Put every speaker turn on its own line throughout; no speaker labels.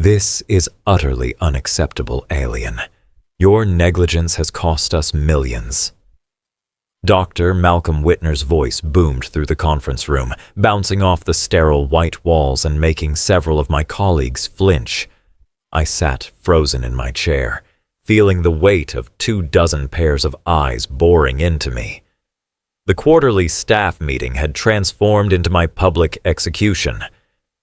This is utterly unacceptable, alien. Your negligence has cost us millions. Dr. Malcolm Whitner's voice boomed through the conference room, bouncing off the sterile white walls and making several of my colleagues flinch. I sat frozen in my chair, feeling the weight of 24 pairs of eyes boring into me. The quarterly staff meeting had transformed into my public execution.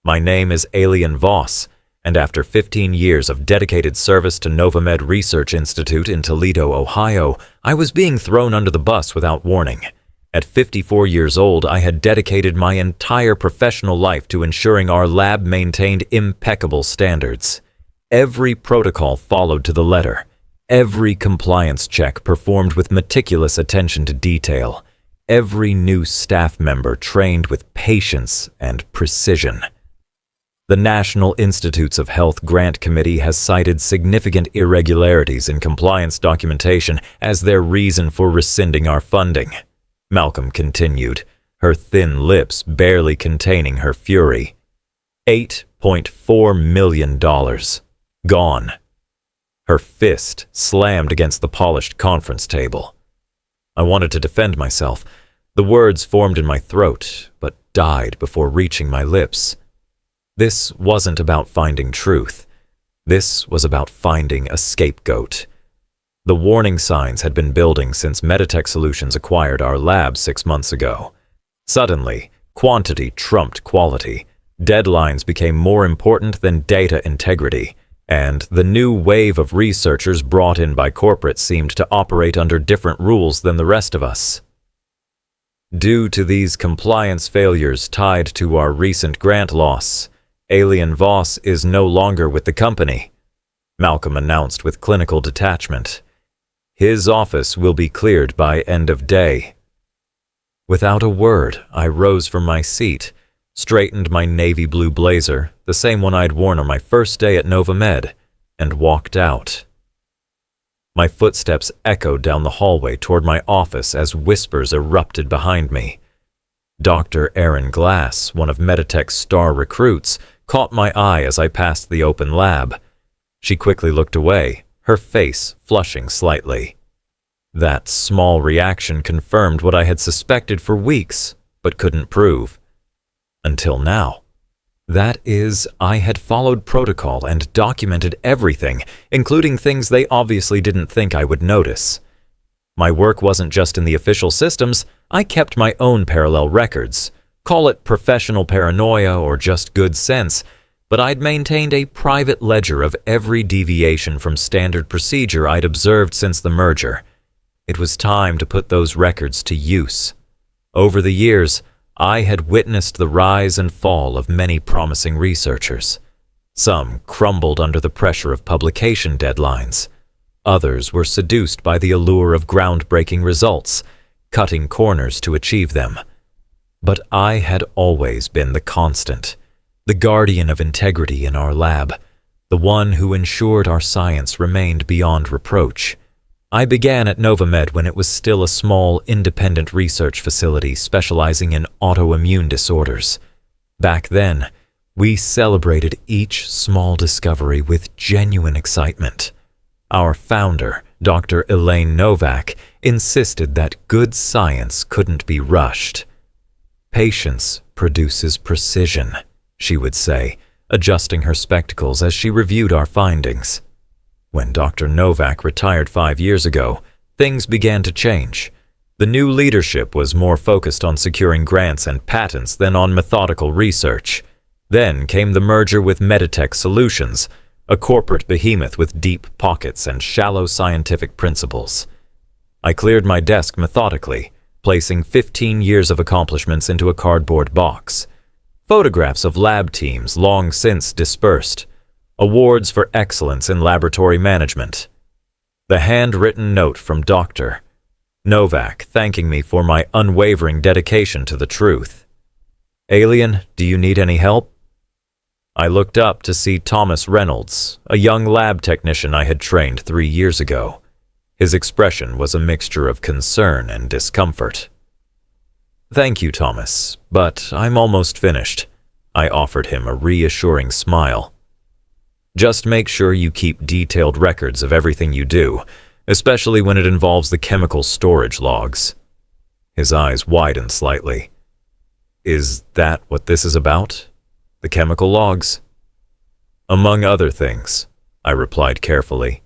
My name is Alien Voss, and after 15 years of dedicated service to Novamed Research Institute in Toledo, Ohio, I was being thrown under the bus without warning. At 54 years old, I had dedicated my entire professional life to ensuring our lab maintained impeccable standards. Every protocol followed to the letter. Every compliance check performed with meticulous attention to detail. Every new staff member trained with patience and precision. The National Institutes of Health Grant Committee has cited significant irregularities in compliance documentation as their reason for rescinding our funding. Malcolm continued, her thin lips barely containing her fury. $8.4 million. Gone. Her fist slammed against the polished conference table. I wanted to defend myself. The words formed in my throat, but died before reaching my lips. This wasn't about finding truth. This was about finding a scapegoat. The warning signs had been building since Meditech Solutions acquired our lab 6 months ago. Suddenly, quantity trumped quality. Deadlines became more important than data integrity, and the new wave of researchers brought in by corporate seemed to operate under different rules than the rest of us. Due to these compliance failures tied to our recent grant loss, Alien Voss is no longer with the company, Malcolm announced with clinical detachment. His office will be cleared by end of day. Without a word, I rose from my seat, straightened my navy blue blazer, the same one I'd worn on my first day at Novamed, and walked out. My footsteps echoed down the hallway toward my office as whispers erupted behind me. Dr. Erin Glass, one of Meditech's star recruits, caught my eye as I passed the open lab. She quickly looked away, her face flushing slightly. That small reaction confirmed what I had suspected for weeks, but couldn't prove. Until now. That is, I had followed protocol and documented everything, including things they obviously didn't think I would notice. My work wasn't just in the official systems, I kept my own parallel records. Call it professional paranoia or just good sense, but I'd maintained a private ledger of every deviation from standard procedure I'd observed since the merger. It was time to put those records to use. Over the years, I had witnessed the rise and fall of many promising researchers. Some crumbled under the pressure of publication deadlines. Others were seduced by the allure of groundbreaking results, cutting corners to achieve them. But I had always been the constant, the guardian of integrity in our lab, the one who ensured our science remained beyond reproach. I began at Novamed when it was still a small, independent research facility specializing in autoimmune disorders. Back then, we celebrated each small discovery with genuine excitement. Our founder, Dr. Elaine Novak, insisted that good science couldn't be rushed. Patience produces precision, she would say, adjusting her spectacles as she reviewed our findings. When Dr. Novak retired 5 years ago, things began to change. The new leadership was more focused on securing grants and patents than on methodical research. Then came the merger with Meditech Solutions, a corporate behemoth with deep pockets and shallow scientific principles. I cleared my desk methodically, placing 15 years of accomplishments into a cardboard box. Photographs of lab teams long since dispersed. Awards for excellence in laboratory management. The handwritten note from Dr. Novak thanking me for my unwavering dedication to the truth. Alien, do you need any help? I looked up to see Thomas Reynolds, a young lab technician I had trained 3 years ago. His expression was a mixture of concern and discomfort. Thank you, Thomas, but I'm almost finished. I offered him a reassuring smile. Just make sure you keep detailed records of everything you do, especially when it involves the chemical storage logs." His eyes widened slightly. "Is that what this is about? The chemical logs?" "Among other things," I replied carefully.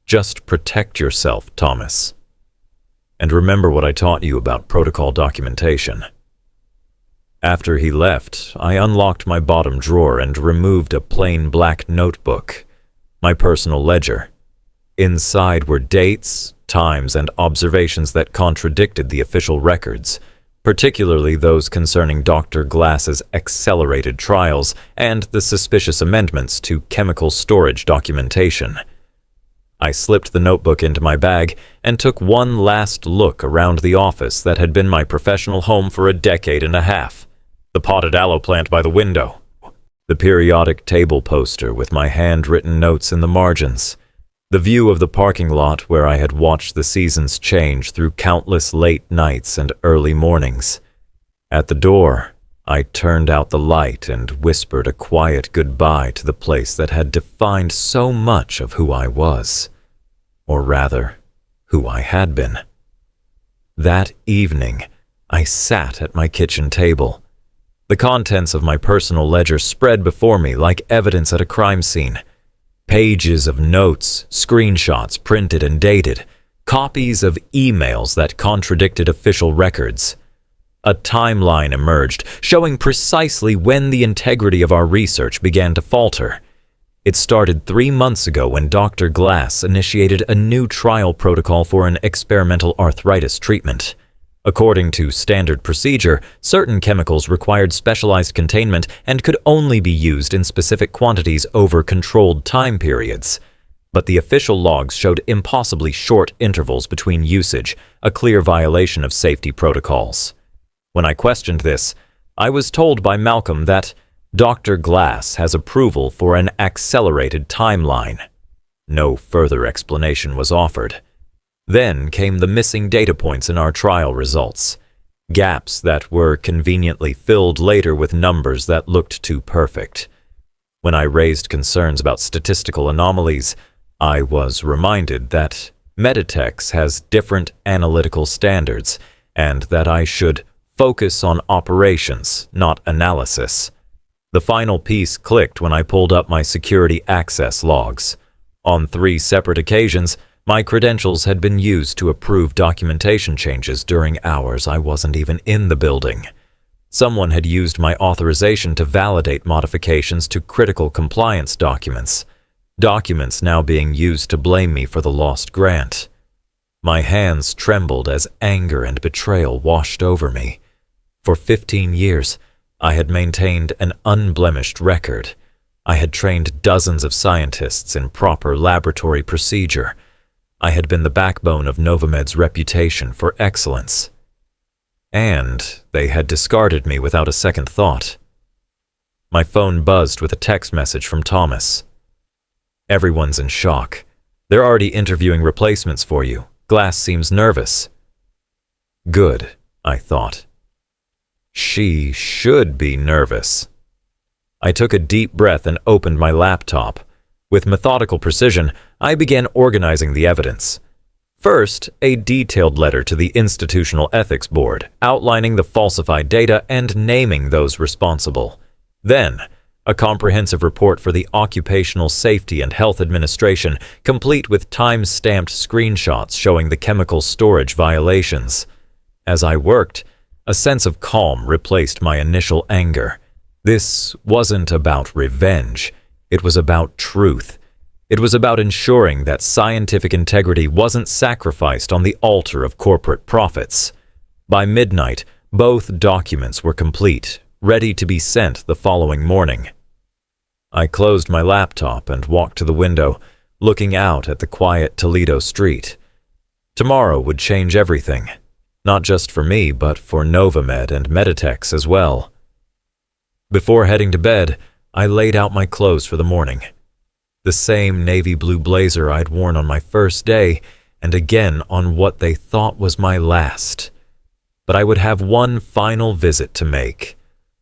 "Just protect yourself, Thomas. And remember what I taught you about protocol documentation." After he left, I unlocked my bottom drawer and removed a plain black notebook, my personal ledger. Inside were dates, times, and observations that contradicted the official records, particularly those concerning Dr. Glass's accelerated trials and the suspicious amendments to chemical storage documentation. I slipped the notebook into my bag and took one last look around the office that had been my professional home for a decade and a half. The potted aloe plant by the window, the periodic table poster with my handwritten notes in the margins, the view of the parking lot where I had watched the seasons change through countless late nights and early mornings. At the door, I turned out the light and whispered a quiet goodbye to the place that had defined so much of who I was, or rather, who I had been. That evening, I sat at my kitchen table. The contents of my personal ledger spread before me like evidence at a crime scene. Pages of notes, screenshots printed and dated, copies of emails that contradicted official records. A timeline emerged, showing precisely when the integrity of our research began to falter. It started 3 months ago when Dr. Glass initiated a new trial protocol for an experimental arthritis treatment. According to standard procedure, certain chemicals required specialized containment and could only be used in specific quantities over controlled time periods. But the official logs showed impossibly short intervals between usage, a clear violation of safety protocols. When I questioned this, I was told by Malcolm that Dr. Glass has approval for an accelerated timeline. No further explanation was offered. Then came the missing data points in our trial results, gaps that were conveniently filled later with numbers that looked too perfect. When I raised concerns about statistical anomalies, I was reminded that Meditex has different analytical standards and that I should focus on operations, not analysis. The final piece clicked when I pulled up my security access logs. On 3 separate occasions, my credentials had been used to approve documentation changes during hours I wasn't even in the building. Someone had used my authorization to validate modifications to critical compliance documents, documents now being used to blame me for the lost grant. My hands trembled as anger and betrayal washed over me. For 15 years, I had maintained an unblemished record. I had trained dozens of scientists in proper laboratory procedure. I had been the backbone of Novamed's reputation for excellence. And they had discarded me without a second thought. My phone buzzed with a text message from Thomas. "Everyone's in shock. They're already interviewing replacements for you. Glass seems nervous." Good, I thought. She should be nervous. I took a deep breath and opened my laptop. With methodical precision, I began organizing the evidence. First, a detailed letter to the Institutional Ethics Board, outlining the falsified data and naming those responsible. Then, a comprehensive report for the Occupational Safety and Health Administration, complete with time-stamped screenshots showing the chemical storage violations. As I worked, a sense of calm replaced my initial anger. This wasn't about revenge. It was about truth. It was about ensuring that scientific integrity wasn't sacrificed on the altar of corporate profits. By midnight, both documents were complete, ready to be sent the following morning. I closed my laptop and walked to the window, looking out at the quiet Toledo street. Tomorrow would change everything, not just for me, but for Novamed and Meditex as well. Before heading to bed, I laid out my clothes for the morning. The same navy blue blazer I'd worn on my first day, and again on what they thought was my last. But I would have one final visit to make,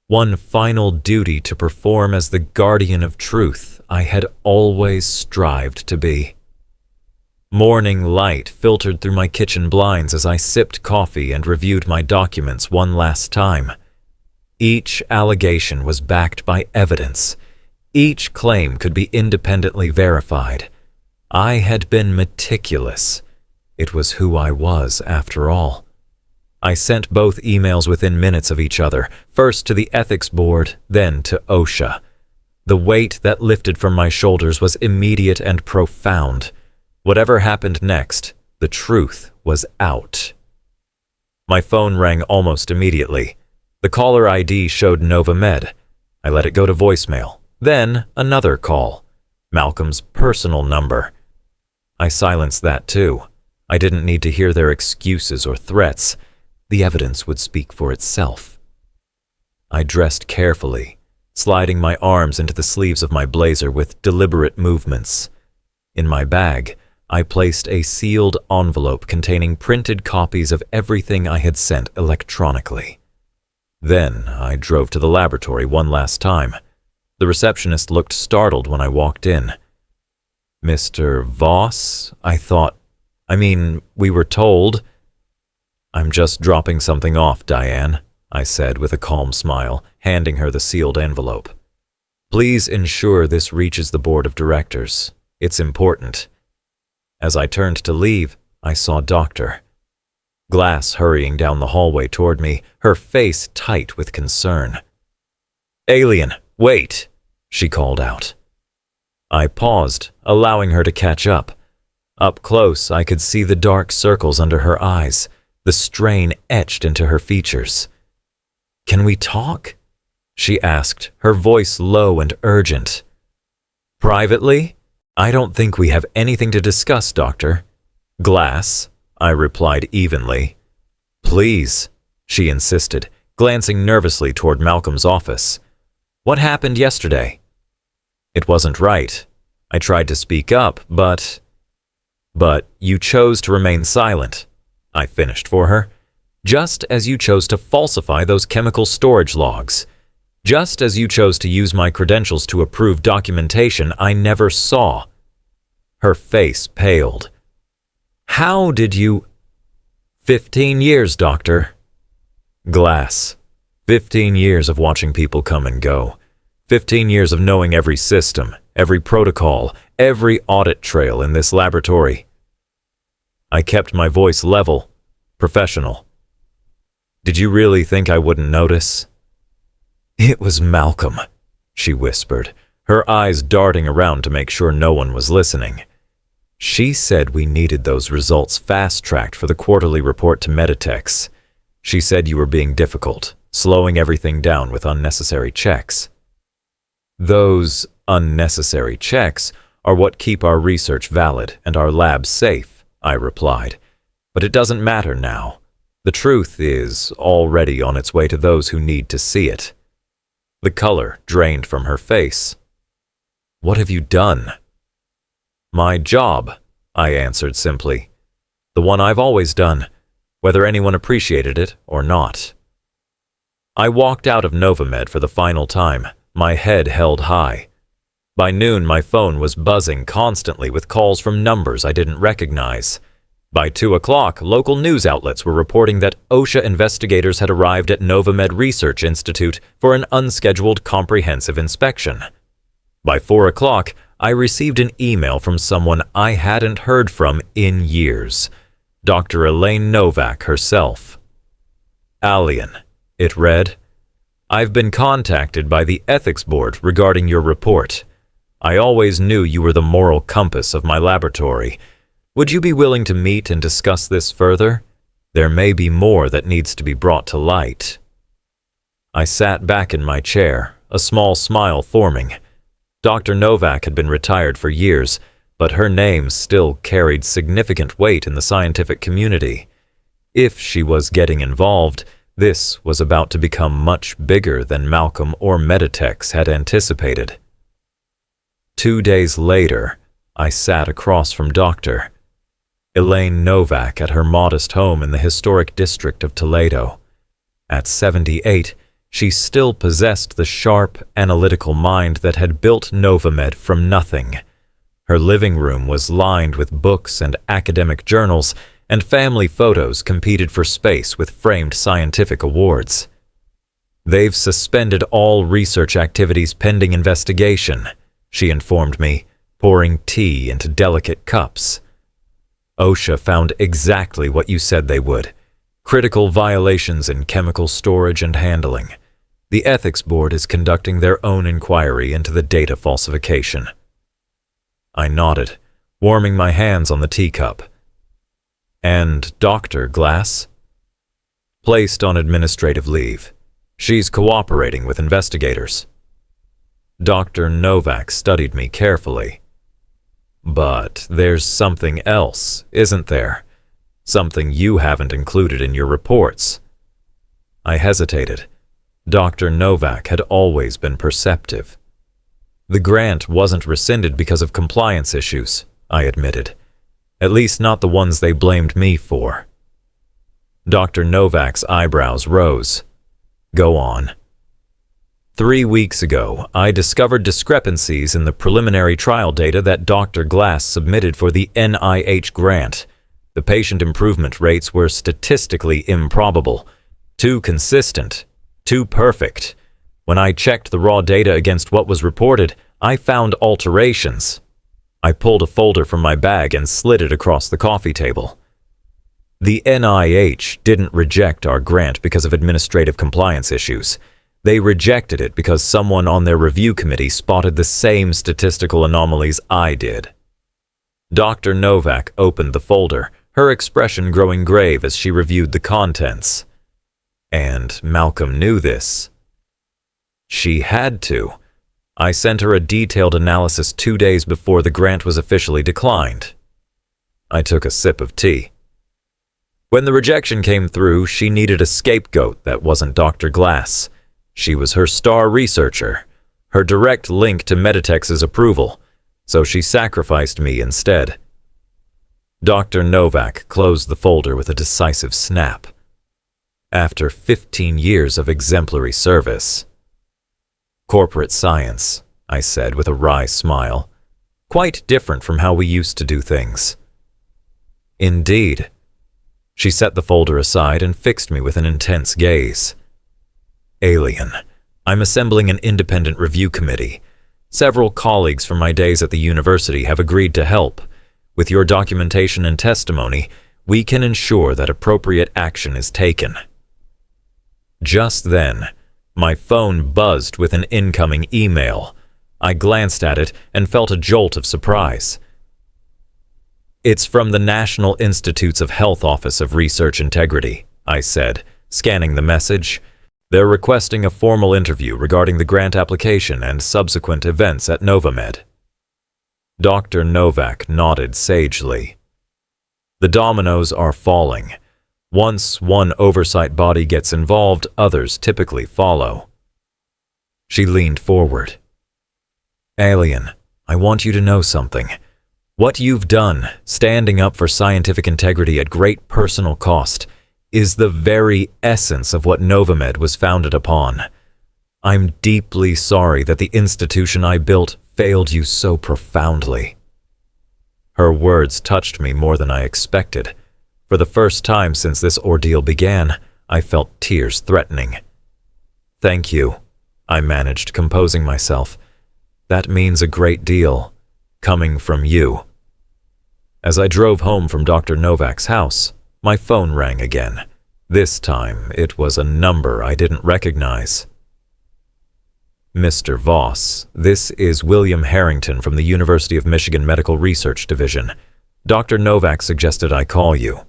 one final duty to perform as the guardian of truth I had always strived to be. Morning light filtered through my kitchen blinds as I sipped coffee and reviewed my documents one last time. Each allegation was backed by evidence. Each claim could be independently verified. I had been meticulous. It was who I was, after all. I sent both emails within minutes of each other, first to the ethics board, then to OSHA. The weight that lifted from my shoulders was immediate and profound. Whatever happened next, the truth was out. My phone rang almost immediately. The caller ID showed Novamed. I let it go to voicemail. Then another call. Malcolm's personal number. I silenced that too. I didn't need to hear their excuses or threats. The evidence would speak for itself. I dressed carefully, sliding my arms into the sleeves of my blazer with deliberate movements. In my bag, I placed a sealed envelope containing printed copies of everything I had sent electronically. Then I drove to the laboratory one last time. The receptionist looked startled when I walked in. "Mr. Voss, we were told." "I'm just dropping something off, Diane," I said with a calm smile, handing her the sealed envelope. "Please ensure this reaches the board of directors. It's important." As I turned to leave, I saw Dr. Glass hurrying down the hallway toward me, her face tight with concern. "Alien, wait!" she called out. I paused, allowing her to catch up. Up close, I could see the dark circles under her eyes, the strain etched into her features. "Can we talk?" she asked, her voice low and urgent. "Privately? I don't think we have anything to discuss, Doctor." "Glass," I replied evenly. "Please," she insisted, glancing nervously toward Malcolm's office. "What happened yesterday?" "It wasn't right. I tried to speak up, but you chose to remain silent," I finished for her. "Just as you chose to falsify those chemical storage logs. Just as you chose to use my credentials to approve documentation I never saw." Her face paled. "How did you—" 15 years, Doctor." Glass. 15 years of watching people come and go. 15 years of knowing every system, every protocol, every audit trail in this laboratory. I kept my voice level, professional. "Did you really think I wouldn't notice?" "It was Malcolm," she whispered, her eyes darting around to make sure no one was listening. "She said we needed those results fast-tracked for the quarterly report to Meditex. She said you were being difficult, slowing everything down with unnecessary checks." "Those unnecessary checks are what keep our research valid and our labs safe," I replied. "But it doesn't matter now. The truth is already on its way to those who need to see it." The color drained from her face. "What have you done?" "My job," I answered simply. "The one I've always done, whether anyone appreciated it or not." I walked out of Novamed for the final time, my head held high. By noon, my phone was buzzing constantly with calls from numbers I didn't recognize. By 2 o'clock, local news outlets were reporting that OSHA investigators had arrived at Novamed Research Institute for an unscheduled comprehensive inspection. By 4 o'clock, I received an email from someone I hadn't heard from in years, Dr. Elaine Novak herself. "Alien," it read, "I've been contacted by the ethics board regarding your report. I always knew you were the moral compass of my laboratory. Would you be willing to meet and discuss this further? There may be more that needs to be brought to light." I sat back in my chair, a small smile forming. Dr. Novak had been retired for years, but her name still carried significant weight in the scientific community. If she was getting involved, this was about to become much bigger than Malcolm or Meditex had anticipated. 2 days later, I sat across from Dr. Elaine Novak at her modest home in the historic district of Toledo. At 78, she still possessed the sharp, analytical mind that had built Novamed from nothing. Her living room was lined with books and academic journals, and family photos competed for space with framed scientific awards. "They've suspended all research activities pending investigation," she informed me, pouring tea into delicate cups. "OSHA found exactly what you said they would: critical violations in chemical storage and handling. The Ethics Board is conducting their own inquiry into the data falsification." I nodded, warming my hands on the teacup. "And Dr. Glass?" "Placed on administrative leave. She's cooperating with investigators." Dr. Novak studied me carefully. "But there's something else, isn't there? Something you haven't included in your reports." I hesitated. Dr. Novak had always been perceptive. "The grant wasn't rescinded because of compliance issues," I admitted. "At least not the ones they blamed me for." Dr. Novak's eyebrows rose. "Go on." 3 weeks ago, I discovered discrepancies in the preliminary trial data that Dr. Glass submitted for the NIH grant. The patient improvement rates were statistically improbable, too consistent, too perfect. When I checked the raw data against what was reported, I found alterations. I pulled a folder from my bag and slid it across the coffee table. The NIH didn't reject our grant because of administrative compliance issues. They rejected it because someone on their review committee spotted the same statistical anomalies I did. Dr. Novak opened the folder, her expression growing grave as she reviewed the contents. And Malcolm knew this. She had to. I sent her a detailed analysis 2 days before the grant was officially declined. I took a sip of tea. When the rejection came through, she needed a scapegoat that wasn't Dr. Glass. She was her star researcher, her direct link to Meditex's approval, so she sacrificed me instead. Dr. Novak closed the folder with a decisive snap. After 15 years of exemplary service. "Corporate science," I said with a wry smile. "Quite different from how we used to do things." "Indeed." She set the folder aside and fixed me with an intense gaze. "Alien, I'm assembling an independent review committee. Several colleagues from my days at the university have agreed to help. With your documentation and testimony, we can ensure that appropriate action is taken." Just then, my phone buzzed with an incoming email. I glanced at it and felt a jolt of surprise. "It's from the National Institutes of Health Office of Research Integrity," I said, scanning the message. "They're requesting a formal interview regarding the grant application and subsequent events at Novamed." Dr. Novak nodded sagely. "The dominoes are falling. Once one oversight body gets involved, others typically follow." She leaned forward. "Alien, I want you to know something. What you've done, standing up for scientific integrity at great personal cost, is the very essence of what Novamed was founded upon. I'm deeply sorry that the institution I built failed you so profoundly." Her words touched me more than I expected. For the first time since this ordeal began, I felt tears threatening. "Thank you," I managed, composing myself. "That means a great deal, coming from you." As I drove home from Dr. Novak's house, my phone rang again. This time, it was a number I didn't recognize. "Mr. Voss, this is William Harrington from the University of Michigan Medical Research Division. Dr. Novak suggested I call you.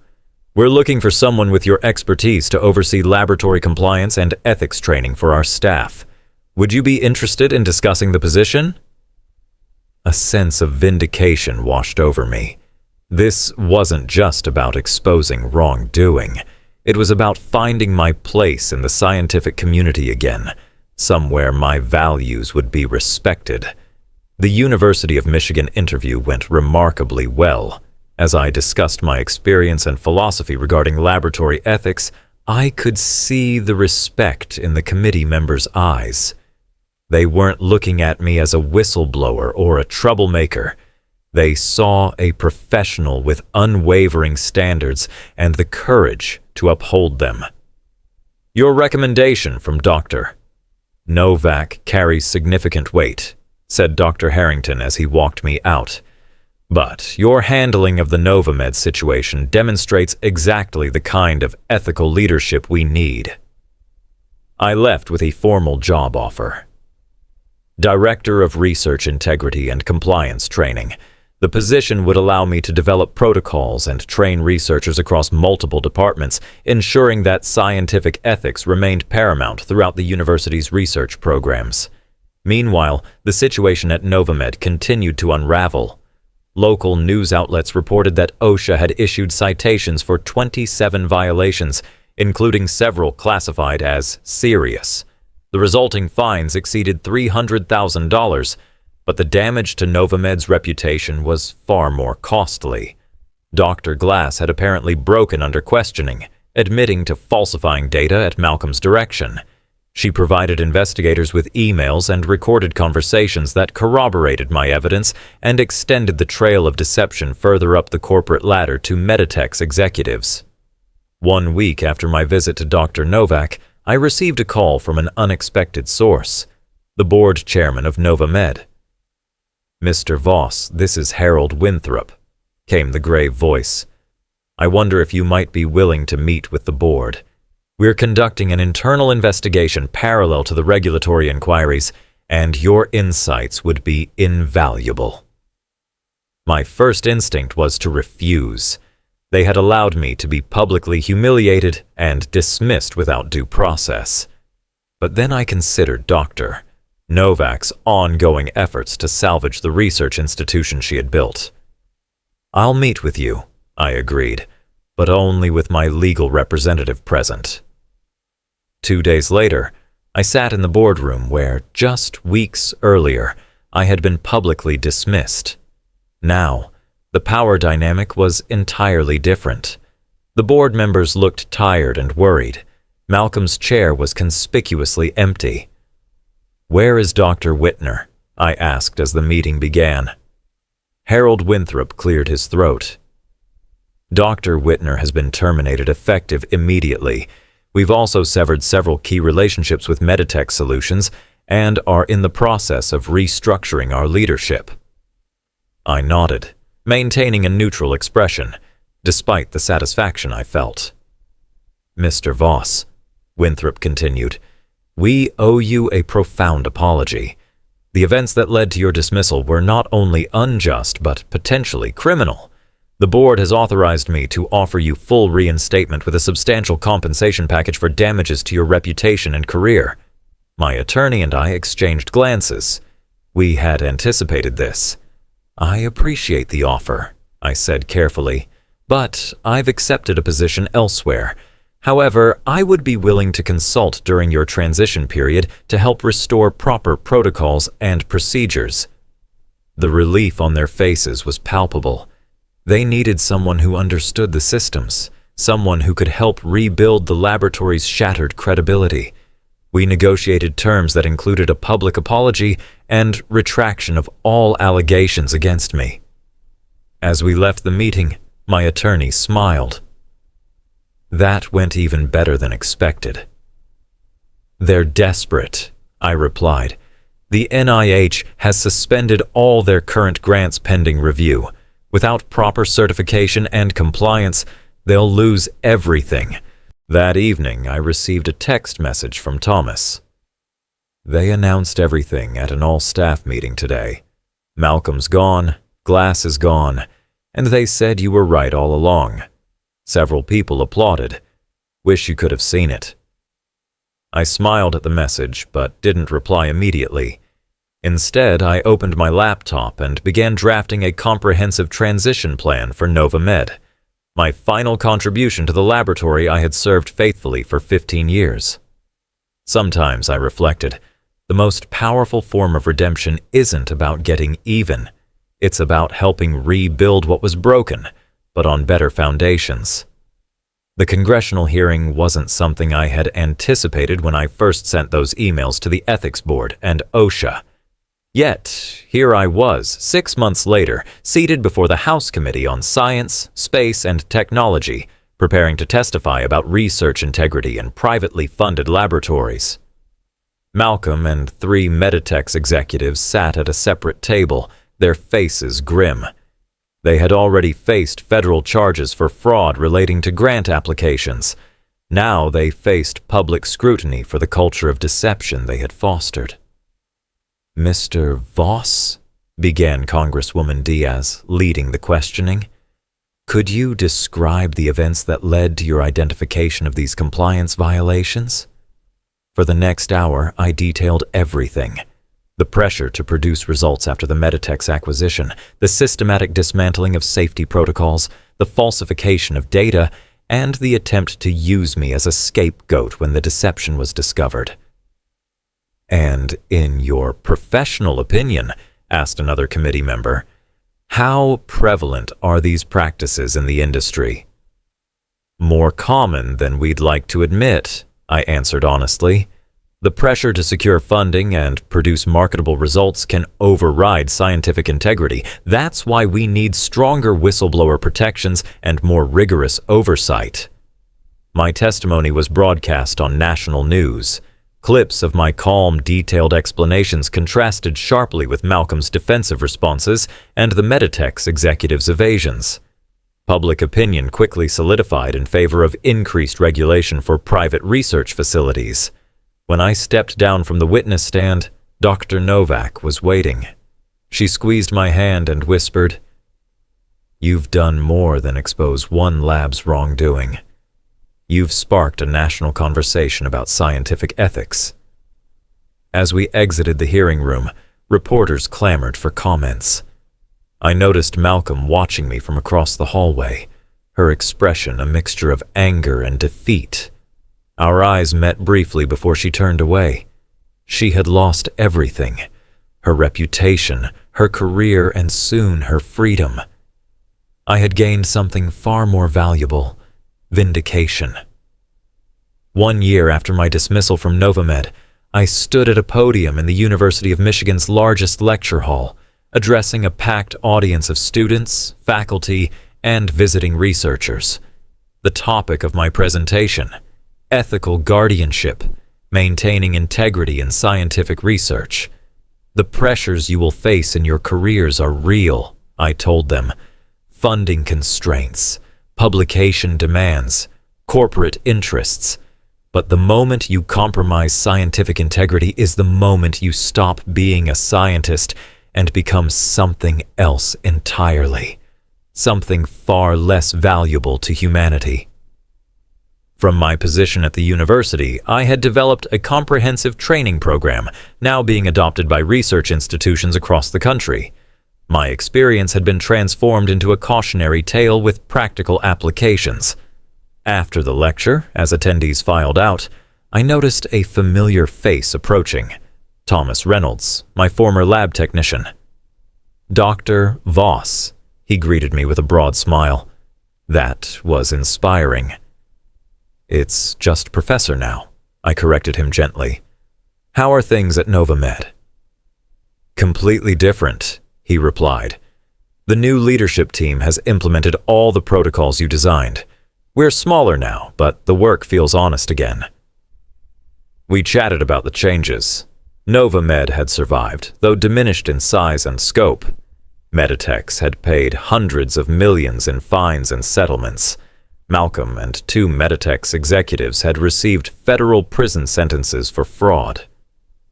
We're looking for someone with your expertise to oversee laboratory compliance and ethics training for our staff. Would you be interested in discussing the position?" A sense of vindication washed over me. This wasn't just about exposing wrongdoing. It was about finding my place in the scientific community again, somewhere my values would be respected. The University of Michigan interview went remarkably well. As I discussed my experience and philosophy regarding laboratory ethics, I could see the respect in the committee members' eyes. They weren't looking at me as a whistleblower or a troublemaker. They saw a professional with unwavering standards and the courage to uphold them. Your recommendation from Dr. Novak carries significant weight, said Dr. Harrington as he walked me out. But your handling of the Novamed situation demonstrates exactly the kind of ethical leadership we need. I left with a formal job offer. Director of Research Integrity and Compliance Training. The position would allow me to develop protocols and train researchers across multiple departments, ensuring that scientific ethics remained paramount throughout the university's research programs. Meanwhile, the situation at Novamed continued to unravel. Local news outlets reported that OSHA had issued citations for 27 violations, including several classified as serious. The resulting fines exceeded $300,000, but the damage to Novamed's reputation was far more costly. Dr. Glass had apparently broken under questioning, admitting to falsifying data at Malcolm's direction. She provided investigators with emails and recorded conversations that corroborated my evidence and extended the trail of deception further up the corporate ladder to Meditech's executives. 1 week after my visit to Dr. Novak, I received a call from an unexpected source, the board chairman of Novamed. "Mr. Voss, this is Harold Winthrop," came the grave voice. "I wonder if you might be willing to meet with the board. We're conducting an internal investigation parallel to the regulatory inquiries, and your insights would be invaluable." My first instinct was to refuse. They had allowed me to be publicly humiliated and dismissed without due process. But then I considered Dr. Novak's ongoing efforts to salvage the research institution she had built. "I'll meet with you," I agreed, but only with my legal representative present. 2 days later, I sat in the boardroom where, just weeks earlier, I had been publicly dismissed. Now, the power dynamic was entirely different. The board members looked tired and worried. Malcolm's chair was conspicuously empty. "Where is Dr. Whitner?" I asked as the meeting began. Harold Winthrop cleared his throat. "Dr. Whitner has been terminated effective immediately. We've also severed several key relationships with Meditech Solutions and are in the process of restructuring our leadership." I nodded, maintaining a neutral expression, despite the satisfaction I felt. "Mr. Voss," Winthrop continued, "we owe you a profound apology. The events that led to your dismissal were not only unjust but potentially criminal. The board has authorized me to offer you full reinstatement with a substantial compensation package for damages to your reputation and career." My attorney and I exchanged glances. We had anticipated this. "I appreciate the offer," I said carefully, "but I've accepted a position elsewhere. However, I would be willing to consult during your transition period to help restore proper protocols and procedures." The relief on their faces was palpable. They needed someone who understood the systems, someone who could help rebuild the laboratory's shattered credibility. We negotiated terms that included a public apology and retraction of all allegations against me. As we left the meeting, my attorney smiled. "That went even better than expected." "They're desperate," I replied. "The NIH has suspended all their current grants pending review. Without proper certification and compliance, they'll lose everything." That evening, I received a text message from Thomas. "They announced everything at an all-staff meeting today. Malcolm's gone, Glass is gone, and they said you were right all along. Several people applauded. Wish you could have seen it." I smiled at the message, but didn't reply immediately. Instead, I opened my laptop and began drafting a comprehensive transition plan for Novamed, my final contribution to the laboratory I had served faithfully for 15 years. Sometimes, I reflected, the most powerful form of redemption isn't about getting even. It's about helping rebuild what was broken, but on better foundations. The congressional hearing wasn't something I had anticipated when I first sent those emails to the Ethics Board and OSHA. Yet, here I was, 6 months later, seated before the House Committee on Science, Space, and Technology, preparing to testify about research integrity in privately funded laboratories. Malcolm and 3 Meditech executives sat at a separate table, their faces grim. They had already faced federal charges for fraud relating to grant applications. Now they faced public scrutiny for the culture of deception they had fostered. "Mr. Voss," began Congresswoman Diaz, leading the questioning, "could you describe the events that led to your identification of these compliance violations?" For the next hour, I detailed everything. The pressure to produce results after the Meditech acquisition, the systematic dismantling of safety protocols, the falsification of data, and the attempt to use me as a scapegoat when the deception was discovered. "And in your professional opinion," asked another committee member, "how prevalent are these practices in the industry?" "More common than we'd like to admit," I answered honestly. "The pressure to secure funding and produce marketable results can override scientific integrity. That's why we need stronger whistleblower protections and more rigorous oversight." My testimony was broadcast on national news. Clips of my calm, detailed explanations contrasted sharply with Malcolm's defensive responses and the Meditech executives' evasions. Public opinion quickly solidified in favor of increased regulation for private research facilities. When I stepped down from the witness stand, Dr. Novak was waiting. She squeezed my hand and whispered, "You've done more than expose one lab's wrongdoing. You've sparked a national conversation about scientific ethics." As we exited the hearing room, reporters clamored for comments. I noticed Malcolm watching me from across the hallway, her expression a mixture of anger and defeat. Our eyes met briefly before she turned away. She had lost everything: her reputation, her career, and soon her freedom. I had gained something far more valuable: vindication. 1 year after my dismissal from Novamed, I stood at a podium in the University of Michigan's largest lecture hall, addressing a packed audience of students, faculty, and visiting researchers. The topic of my presentation: ethical guardianship, maintaining integrity in scientific research. "The pressures you will face in your careers are real," I told them. "Funding constraints, publication demands, corporate interests. But the moment you compromise scientific integrity is the moment you stop being a scientist and become something else entirely, something far less valuable to humanity." From my position at the university, I had developed a comprehensive training program, now being adopted by research institutions across the country. My experience had been transformed into a cautionary tale with practical applications. After the lecture, as attendees filed out, I noticed a familiar face approaching: Thomas Reynolds, my former lab technician. "Dr. Voss," he greeted me with a broad smile. That was inspiring. "It's just Professor now," I corrected him gently. "How are things at Novamed?" "Completely different," he replied. "The new leadership team has implemented all the protocols you designed. We're smaller now, but the work feels honest again." We chatted about the changes. Novamed had survived, though diminished in size and scope. Meditech had paid hundreds of millions in fines and settlements. Malcolm and 2 Meditech executives had received federal prison sentences for fraud.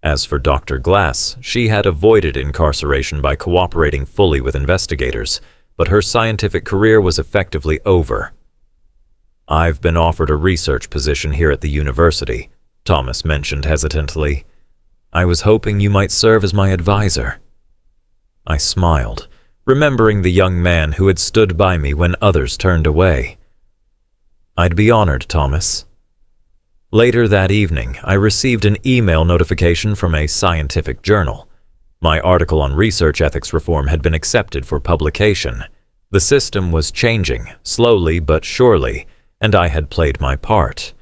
As for Dr. Glass, she had avoided incarceration by cooperating fully with investigators, but her scientific career was effectively over. "I've been offered a research position here at the university," Thomas mentioned hesitantly. "I was hoping you might serve as my advisor." I smiled, remembering the young man who had stood by me when others turned away. "I'd be honored, Thomas." Later that evening, I received an email notification from a scientific journal. My article on research ethics reform had been accepted for publication. The system was changing, slowly but surely, and I had played my part.